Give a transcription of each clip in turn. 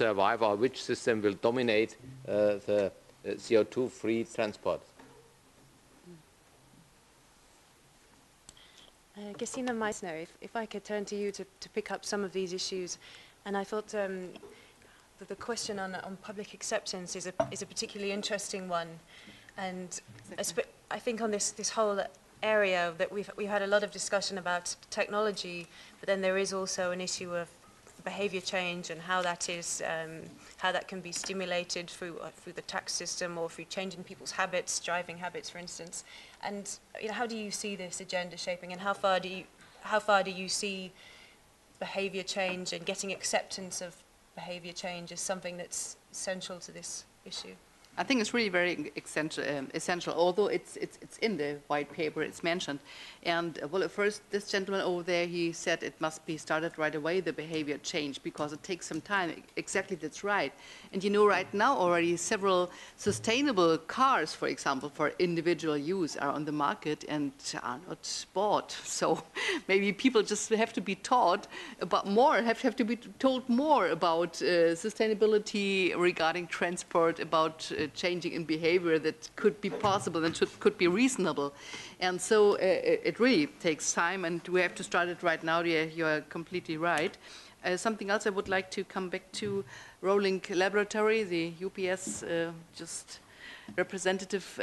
survive, or which system will dominate the CO2-free transport? Gesine Meissner, if I could turn to you to pick up some of these issues. And I thought that the question on public acceptance is a particularly interesting one. And I think on this whole area that we've had a lot of discussion about technology, but then there is also an issue of behavior change and how that is, how that can be stimulated through the tax system or through changing people's habits, driving habits, for instance. And how do you see this agenda shaping, and how far do you see behavior change and getting acceptance of behavior change as something that's central to this issue? I think it's really very essential, although it's in the white paper, it's mentioned. And well, at first, this gentleman over there, he said it must be started right away, the behavior change, because it takes some time. Exactly, that's right. And right now already several sustainable cars, for example, for individual use are on the market and are not bought. So maybe people just have to be taught about more, have to be told more about sustainability regarding transport, about changing in behavior that could be possible and could be reasonable. And so it really takes time, and we have to start it right now. You are completely right. Something else I would like to come back to, rolling laboratory, the UPS just representative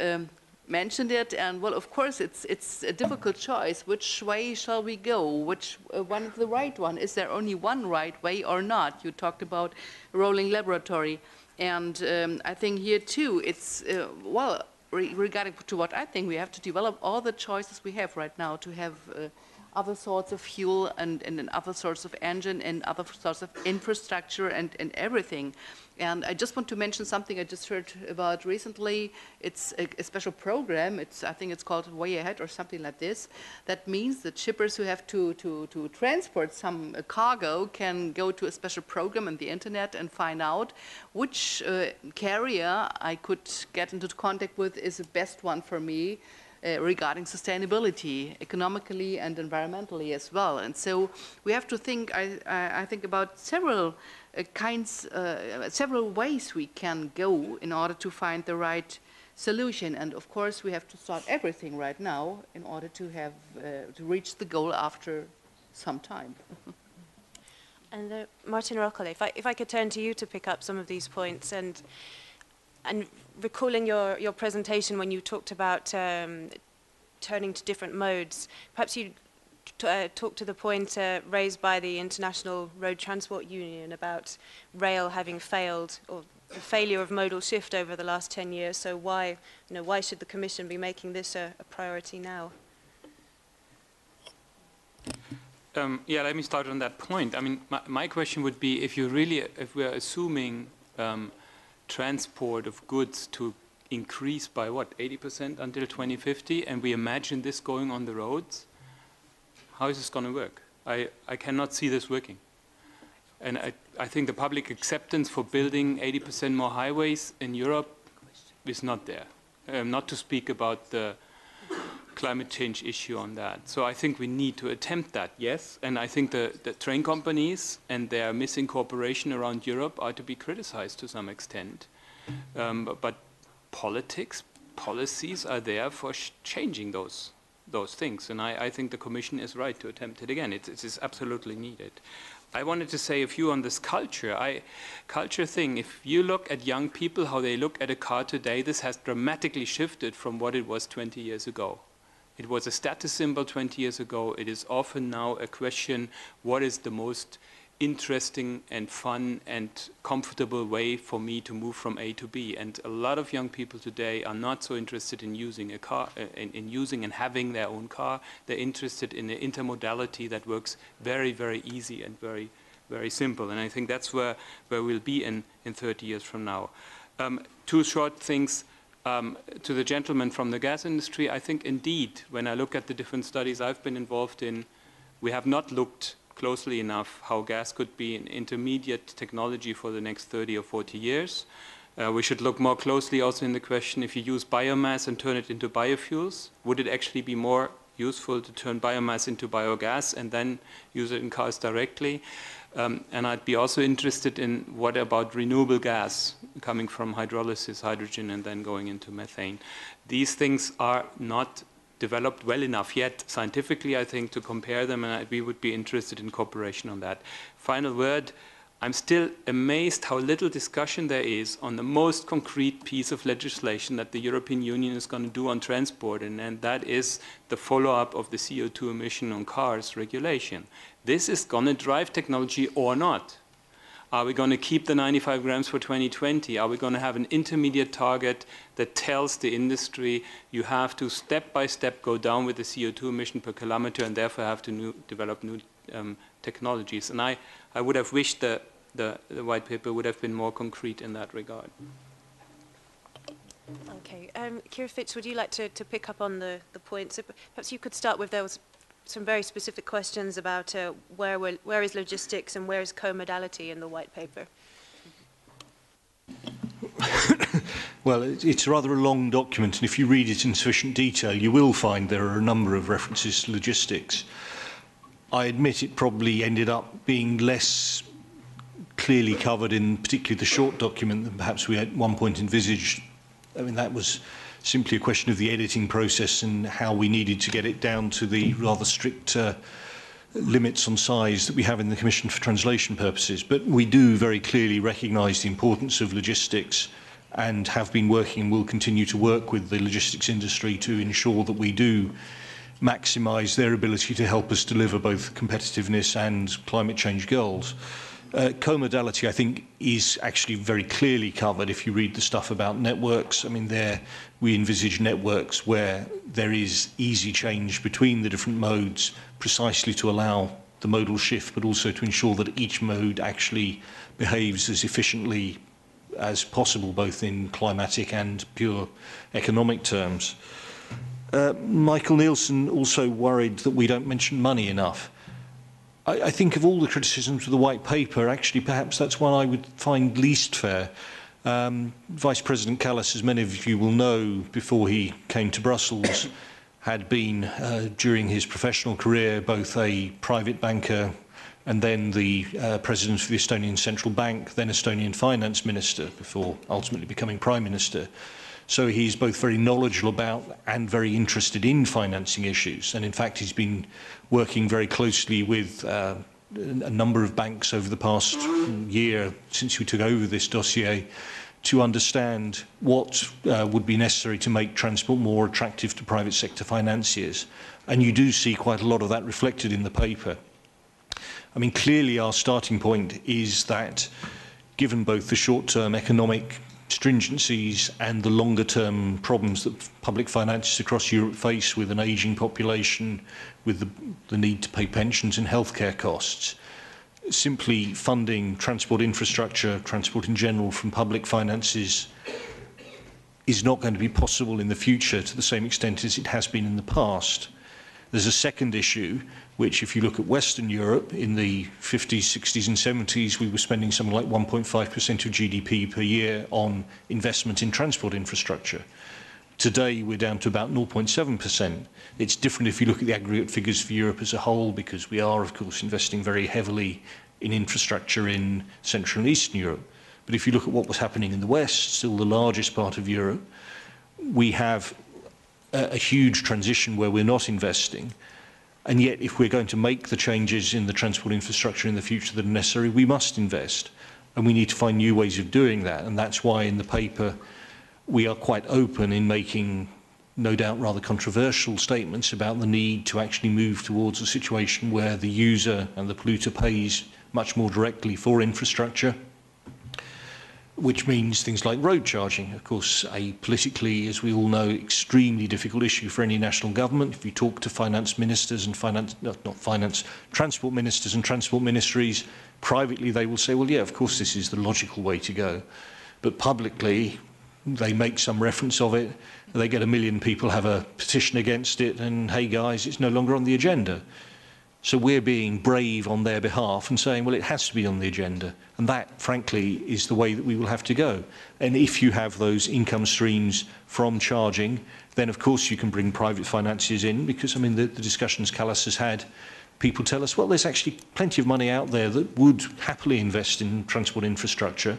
mentioned it, and well, of course, it's a difficult choice. Which way shall we go? Which one is the right one? Is there only one right way or not? You talked about rolling laboratory. And I think here too, it's, well, regarding to what I think, we have to develop all the choices we have right now to have other sorts of fuel and other sorts of engine and other sorts of infrastructure and everything. And I just want to mention something I just heard about recently. It's a special program. I think it's called Way Ahead or something like this. That means that shippers who have to transport some cargo can go to a special program on the internet and find out which carrier I could get into contact with is the best one for me. Regarding sustainability, economically and environmentally as well. And so we have to think, I think, about several several ways we can go in order to find the right solution. And of course, we have to start everything right now in order to have to reach the goal after some time. And Martin Rockele, if I could turn to you to pick up some of these points, and recalling your presentation when you talked about turning to different modes, perhaps you talk to the point raised by the International Road Transport Union about rail having failed, or the failure of modal shift over the last 10 years. So why should the Commission be making this a priority now? Yeah, let me start on that point. I mean, my question would be, if we're assuming transport of goods to increase by what, 80% until 2050, and we imagine this going on the roads, how is this going to work? I cannot see this working. And I think the public acceptance for building 80% more highways in Europe is not there. Not to speak about the climate change issue on that. So I think we need to attempt that, yes. And I think the train companies and their missing cooperation around Europe are to be criticized to some extent. But policies are there for changing those things. And I think the Commission is right to attempt it again. It is absolutely needed. I wanted to say a few on this culture thing. If you look at young people, how they look at a car today, this has dramatically shifted from what it was 20 years ago. It was a status symbol 20 years ago. It is often now a question, what is the most interesting and fun and comfortable way for me to move from A to B? And a lot of young people today are not so interested in using a car, in using and having their own car. They're interested in the intermodality that works very, very easy and very, very simple. And I think that's where we'll be in 30 years from now. Two short things. To the gentleman from the gas industry, I think indeed, when I look at the different studies I've been involved in, we have not looked closely enough how gas could be an intermediate technology for the next 30 or 40 years. We should look more closely also in the question, if you use biomass and turn it into biofuels, would it actually be more useful to turn biomass into biogas and then use it in cars directly? And I'd be also interested in what about renewable gas coming from hydrolysis, hydrogen, and then going into methane. These things are not developed well enough yet scientifically, I think, to compare them, and we would be interested in cooperation on that. Final word, I'm still amazed how little discussion there is on the most concrete piece of legislation that the European Union is going to do on transport, and that is the follow-up of the CO2 emission on cars regulation. This is going to drive technology or not. Are we going to keep the 95 grams for 2020? Are we going to have an intermediate target that tells the industry you have to step by step go down with the CO2 emission per kilometer and therefore have to develop new technologies? And I would have wished the white paper would have been more concrete in that regard. Okay. Kira Fitz, would you like to pick up on the points? So perhaps you could start with those some very specific questions about where is logistics and where is co-modality in the white paper? Well, it's rather a long document, and if you read it in sufficient detail, you will find there are a number of references to logistics. I admit it probably ended up being less clearly covered in particularly the short document than perhaps we at one point envisaged. I mean, that was simply a question of the editing process and how we needed to get it down to the rather strict limits on size that we have in the Commission for translation purposes. But we do very clearly recognise the importance of logistics and have been working and will continue to work with the logistics industry to ensure that we do maximise their ability to help us deliver both competitiveness and climate change goals. Co-modality, I think, is actually very clearly covered if you read the stuff about networks. I mean, there we envisage networks where there is easy change between the different modes precisely to allow the modal shift, but also to ensure that each mode actually behaves as efficiently as possible, both in climatic and pure economic terms. Michael Nielsen also worried that we don't mention money enough. I think of all the criticisms of the white paper, actually perhaps that's one I would find least fair. Vice President Kallas, as many of you will know, before he came to Brussels, had been, during his professional career, both a private banker and then the president of the Estonian Central Bank, then Estonian finance minister, before ultimately becoming prime minister. So he's both very knowledgeable about and very interested in financing issues. And in fact, he's been working very closely with a number of banks over the past year since we took over this dossier to understand what would be necessary to make transport more attractive to private sector financiers. And you do see quite a lot of that reflected in the paper. I mean, clearly our starting point is that given both the short-term economic stringencies and the longer-term problems that public finances across Europe face with an ageing population, with the need to pay pensions and healthcare costs, simply funding transport infrastructure, transport in general, from public finances is not going to be possible in the future to the same extent as it has been in the past. There's a second issue, which if you look at Western Europe, in the 50s, 60s and 70s, we were spending something like 1.5% of GDP per year on investment in transport infrastructure. Today, we're down to about 0.7%. It's different if you look at the aggregate figures for Europe as a whole, because we are, of course, investing very heavily in infrastructure in Central and Eastern Europe. But if you look at what was happening in the West, still the largest part of Europe, we have a huge transition where we're not investing. And yet, if we're going to make the changes in the transport infrastructure in the future that are necessary, we must invest. And we need to find new ways of doing that. And that's why in the paper, we are quite open in making, no doubt, rather controversial statements about the need to actually move towards a situation where the user and the polluter pays much more directly for infrastructure, which means things like road charging. Of course, a politically, as we all know, extremely difficult issue for any national government. If you talk to finance ministers and transport ministers and transport ministries, privately they will say, well, yeah, of course this is the logical way to go. But publicly, they make some reference of it, they get 1 million people have a petition against it, and hey guys, it's no longer on the agenda. So we're being brave on their behalf and saying, well, it has to be on the agenda. And that, frankly, is the way that we will have to go. And if you have those income streams from charging, then, of course, you can bring private financiers in, because, I mean, the discussions Kallas has had people tell us, well, there's actually plenty of money out there that would happily invest in transport infrastructure,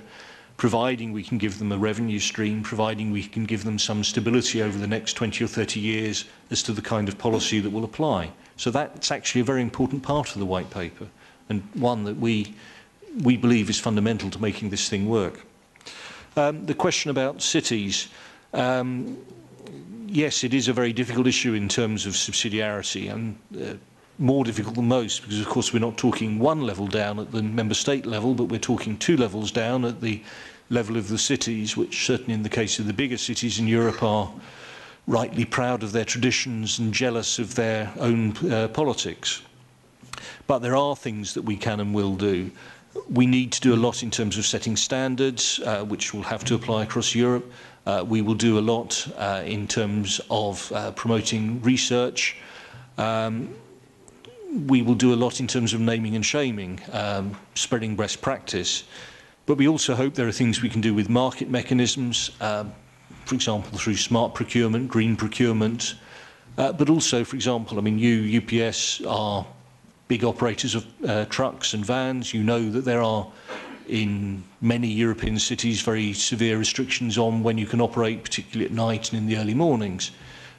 providing we can give them a revenue stream, providing we can give them some stability over the next 20 or 30 years as to the kind of policy that will apply. So that's actually a very important part of the white paper, and one that we believe is fundamental to making this thing work. The question about cities, yes, it is a very difficult issue in terms of subsidiarity, and more difficult than most, because of course we're not talking one level down at the member state level, but we're talking 2 levels down at the level of the cities, which certainly in the case of the bigger cities in Europe are rightly proud of their traditions and jealous of their own politics. But there are things that we can and will do. We need to do a lot in terms of setting standards, which will have to apply across Europe. We will do a lot in terms of promoting research. We will do a lot in terms of naming and shaming, spreading best practice. But we also hope there are things we can do with market mechanisms, for example, through smart procurement, green procurement. But also, for example, I mean, you, UPS, are big operators of trucks and vans. You know that there are, in many European cities, very severe restrictions on when you can operate, particularly at night and in the early mornings.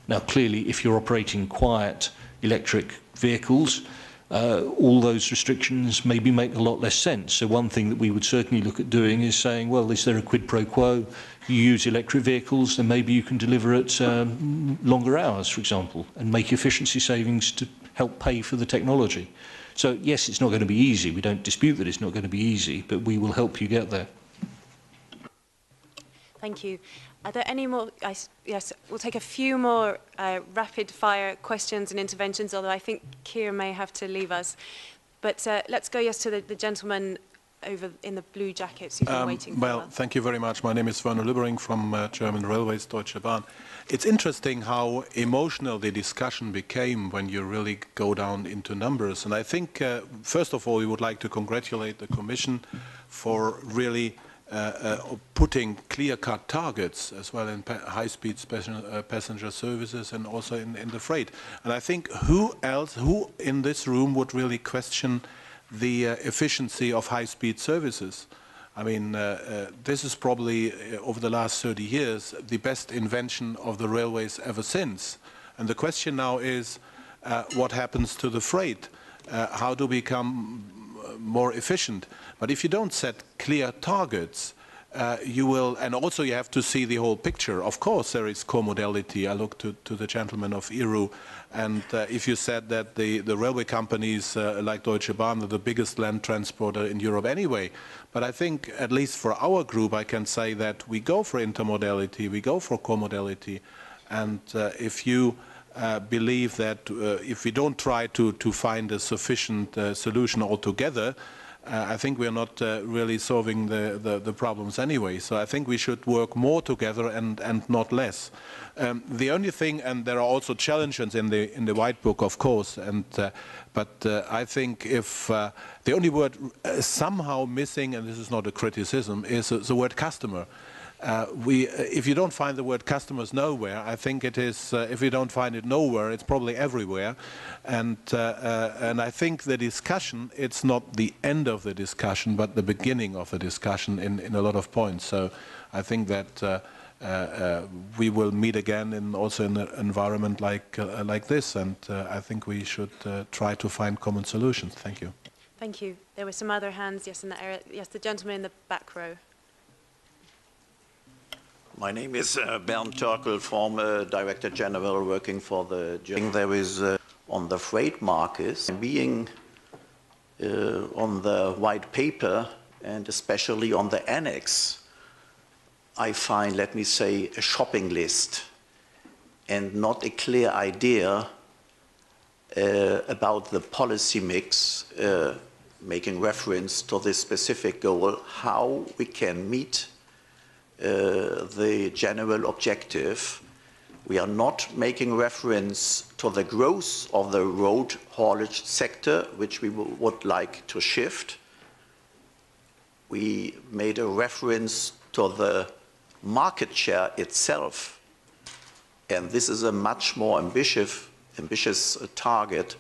Now, clearly, if you're operating quiet electric vehicles, all those restrictions maybe make a lot less sense. So one thing that we would certainly look at doing is saying, well, is there a quid pro quo? You use electric vehicles, then maybe you can deliver at longer hours, for example, and make efficiency savings to help pay for the technology. So yes, it's not going to be easy. We don't dispute that it's not going to be easy, but we will help you get there. Thank you. Are there any more? Yes, we'll take a few more rapid-fire questions and interventions, although I think Keir may have to leave us. But let's go, yes, to the gentleman over in the blue jackets who's been waiting for Well, thank you very much. My name is Werner Lübbering from German Railways, Deutsche Bahn. It's interesting how emotional the discussion became when you really go down into numbers. And I think, first of all, we would like to congratulate the Commission for really putting clear-cut targets as well in high-speed passenger services and also in the freight. And I think who in this room would really question the efficiency of high-speed services? I mean, this is probably, over the last 30 years, the best invention of the railways ever since. And the question now is, what happens to the freight? How do we become more efficient? But if you don't set clear targets, you will, and also you have to see the whole picture. Of course, there is co-modality. I look to the gentleman of IRU, and if you said that the railway companies like Deutsche Bahn are the biggest land transporter in Europe anyway, but I think, at least for our group, I can say that we go for intermodality, we go for co-modality, and if you believe that if we don't try to find a sufficient solution altogether, I think we are not really solving the problems anyway. So I think we should work more together and not less. The only thing, and there are also challenges in the White Book, of course, and but I think if the only word somehow missing, and this is not a criticism, is the word customer. If you don't find the word customers nowhere, I think it is, if you don't find it nowhere, it's probably everywhere. And I think the discussion, it's not the end of the discussion, but the beginning of the discussion in a lot of points. So I think that we will meet again also in an environment like this, and I think we should try to find common solutions. Thank you. Thank you. There were some other hands, yes, in that area. Yes, the gentleman in the back row. My name is Bernd Törkel, former Director General working for the German. There is on the freight markets, being on the white paper and especially on the annex, I find, let me say, a shopping list and not a clear idea about the policy mix, making reference to this specific goal, how we can meet the general objective. We are not making reference to the growth of the road haulage sector, which we would like to shift. We made a reference to the market share itself, and this is a much more ambitious target.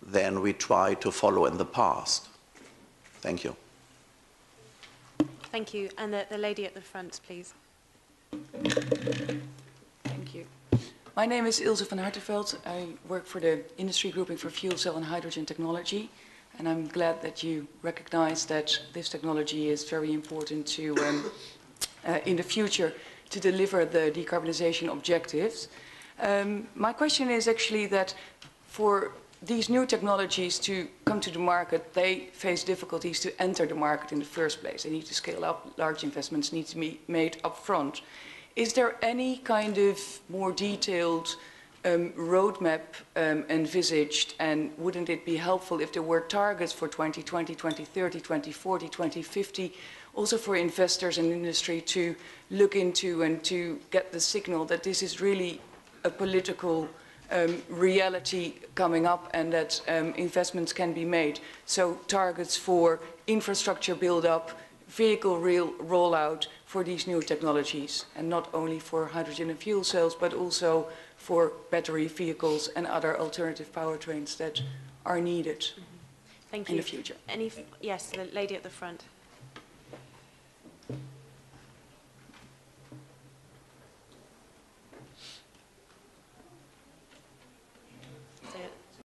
than we try to follow in the past. Thank you. Thank you. And the lady at the front, please. Thank you. My name is Ilse van Hartenveld. I work for the industry grouping for fuel cell and hydrogen technology. And I'm glad that you recognize that this technology is very important to, in the future, to deliver the decarbonization objectives. My question is actually that for these new technologies to come to the market, they face difficulties to enter the market in the first place. They need to scale up, large investments need to be made up front. Is there any kind of more detailed roadmap envisaged, and wouldn't it be helpful if there were targets for 2020, 2030, 2040, 2050, also for investors and industry to look into and to get the signal that this is really a political reality coming up and that investments can be made. So targets for infrastructure build-up, vehicle rollout for these new technologies, and not only for hydrogen and fuel cells, but also for battery vehicles and other alternative powertrains that are needed Thank in you. the future. Yes, the lady at the front.